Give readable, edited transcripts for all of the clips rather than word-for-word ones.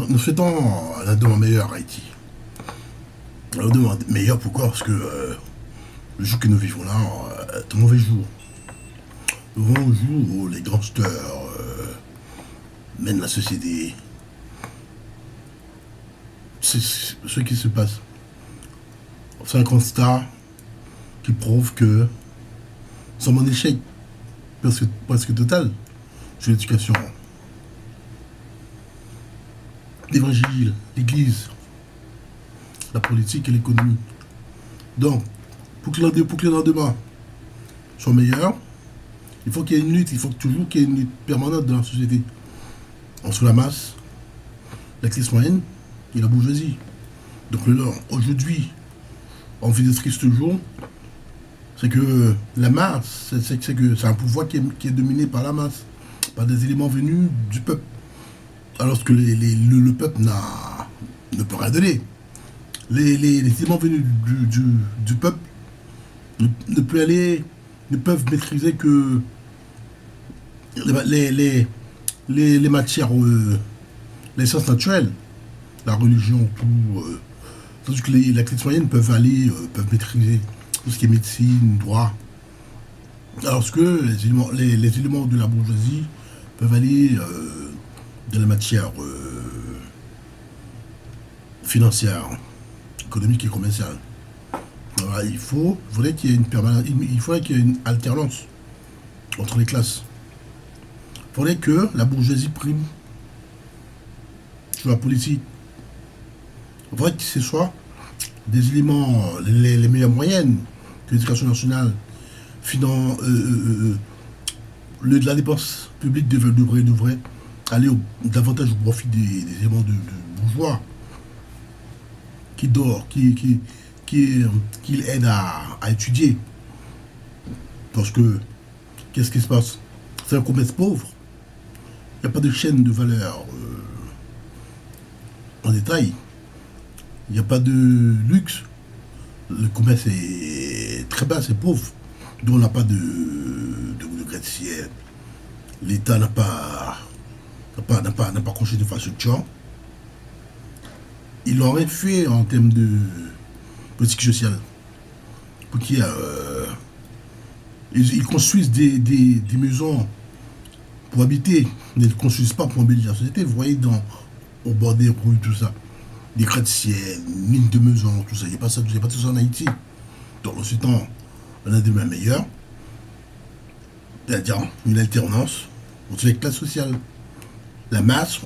Nous souhaitons un demain meilleur à Haïti. Un demain meilleur, pourquoi? Parce que le jour que nous vivons là est un mauvais jour. Nous vivons au jour où les gangsters mènent la société. C'est ce qui se passe. C'est un constat qui prouve que nous sommes en échec presque total sur l'éducation. L'évangile, l'église, la politique et l'économie. Donc, pour que le lendemain soit meilleur, il faut qu'il y ait une lutte, il faut toujours qu'il y ait une lutte permanente dans la société. Entre la masse, la classe moyenne et la bourgeoisie. Donc aujourd'hui, on vit de tristes jours, c'est que la masse, c'est un pouvoir qui est dominé par la masse, par des éléments venus du peuple. Alors que le peuple ne peut rien donner. Les éléments venus du peuple ne peuvent maîtriser que les matières, les sciences naturelles, la religion, tout. Tandis que la classe moyenne peuvent maîtriser tout ce qui est médecine, droit. Alors que les éléments de la bourgeoisie peuvent aller de la matière financière, économique et commerciale. Alors, il faudrait qu'il y ait une alternance entre les classes. Il faudrait que la bourgeoisie prime sur la politique. Il faudrait que ce soit des éléments, les meilleures moyennes que l'éducation nationale, la dépense publique devrait aller davantage au profit des éléments de bourgeois qui aident à étudier. Parce que, qu'est-ce qui se passe? C'est un commerce pauvre. Il n'y a pas de chaîne de valeur en détail. Il n'y a pas de luxe. Le commerce est très bas, c'est pauvre. Donc on n'a pas de gratte-ciel. L'État n'a pas construit de infrastructure. Il aurait fait en termes de politique sociale. Pour qu'il y ait, ils construisent des maisons pour habiter. Ils ne construisent pas pour embellir la société. Vous voyez au bord des rues, tout ça. Des gratte-ciel, mines de maisons, tout ça. Il n'y a pas tout ça en Haïti. Donc, ensuite, on a des mains meilleures. C'est-à-dire une alternance entre les classes sociales. La masse,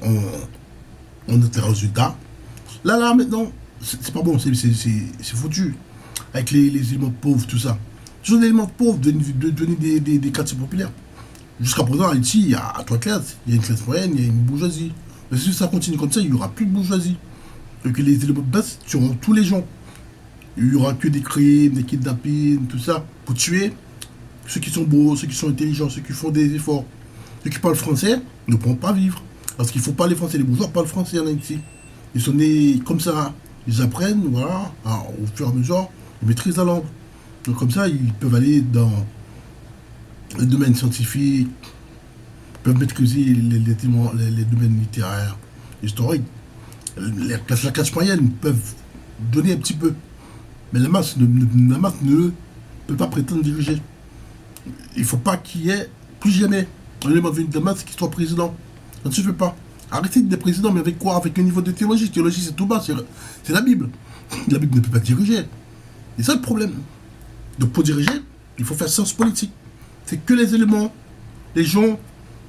on a des résultats. Là, maintenant, c'est pas bon, c'est foutu. Avec les éléments pauvres, tout ça. Ce sont des éléments pauvres devenus des quartiers populaires. Jusqu'à présent, en Haïti, il y a trois classes. Il y a une classe moyenne, il y a une bourgeoisie. Mais si ça continue comme ça, il n'y aura plus de bourgeoisie. Et que les éléments de base tueront tous les gens. Il n'y aura que des crimes, des kidnappings, tout ça, pour tuer ceux qui sont beaux, ceux qui sont intelligents, ceux qui font des efforts. Ceux qui parlent français ne pourront pas vivre. Parce qu'il faut parler français. Les bourgeois parlent français en Haïti. Ils sont nés comme ça. Ils apprennent, voilà, au fur et à mesure, ils maîtrisent la langue. Donc comme ça, ils peuvent aller dans les domaines scientifiques, ils peuvent maîtriser les domaines littéraires, historiques. La classe moyenne peuvent donner un petit peu. Mais la masse ne peut pas prétendre diriger. Il ne faut pas qu'il y ait plus jamais un élément venu de la masse qui soit président. Ça ne se fait pas. Arrêtez d'être président, mais avec quoi? Avec un niveau de théologie. Théologie, c'est tout bas, c'est la Bible. La Bible ne peut pas diriger. C'est ça le problème. Donc pour diriger, il faut faire science politique. C'est que les éléments, les gens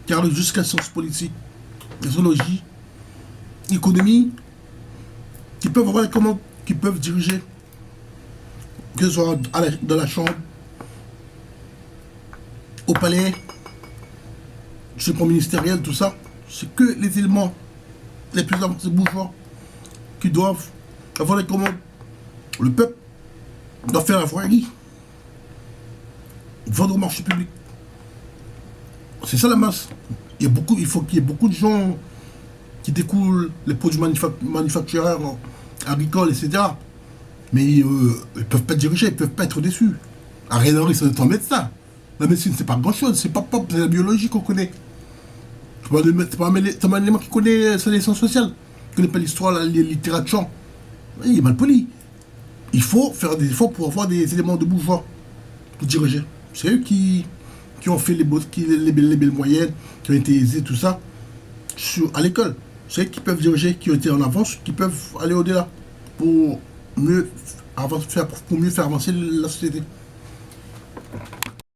qui arrivent jusqu'à science politique, sociologie, économie, qui peuvent avoir les commandes, qui peuvent diriger, que ce soit dans la chambre, au palais, sur le plan ministériel, tout ça. C'est que les éléments les plus avancés bourgeois qui doivent avoir les commandes. Le peuple doit faire la voirie, vendre au marché public. C'est ça la masse. Il faut qu'il y ait beaucoup de gens qui découlent les produits manufacturiers, agricoles, etc. Mais ils ne peuvent pas diriger, ils ne peuvent pas être déçus. À rien Henry, ça doit mettre ça. La médecine, c'est pas grand-chose, c'est pas pop, c'est la biologie qu'on connaît. C'est pas un élément qui connaît, c'est les sciences sociales. ne connaît pas l'histoire, la littérature, il est mal poli. Il faut faire des efforts pour avoir des éléments de bourgeois pour diriger. C'est eux qui ont fait les belles moyennes, qui ont été aisés, tout ça, à l'école. C'est eux qui peuvent diriger, qui ont été en avance, qui peuvent aller au-delà pour mieux, pour mieux faire avancer la société.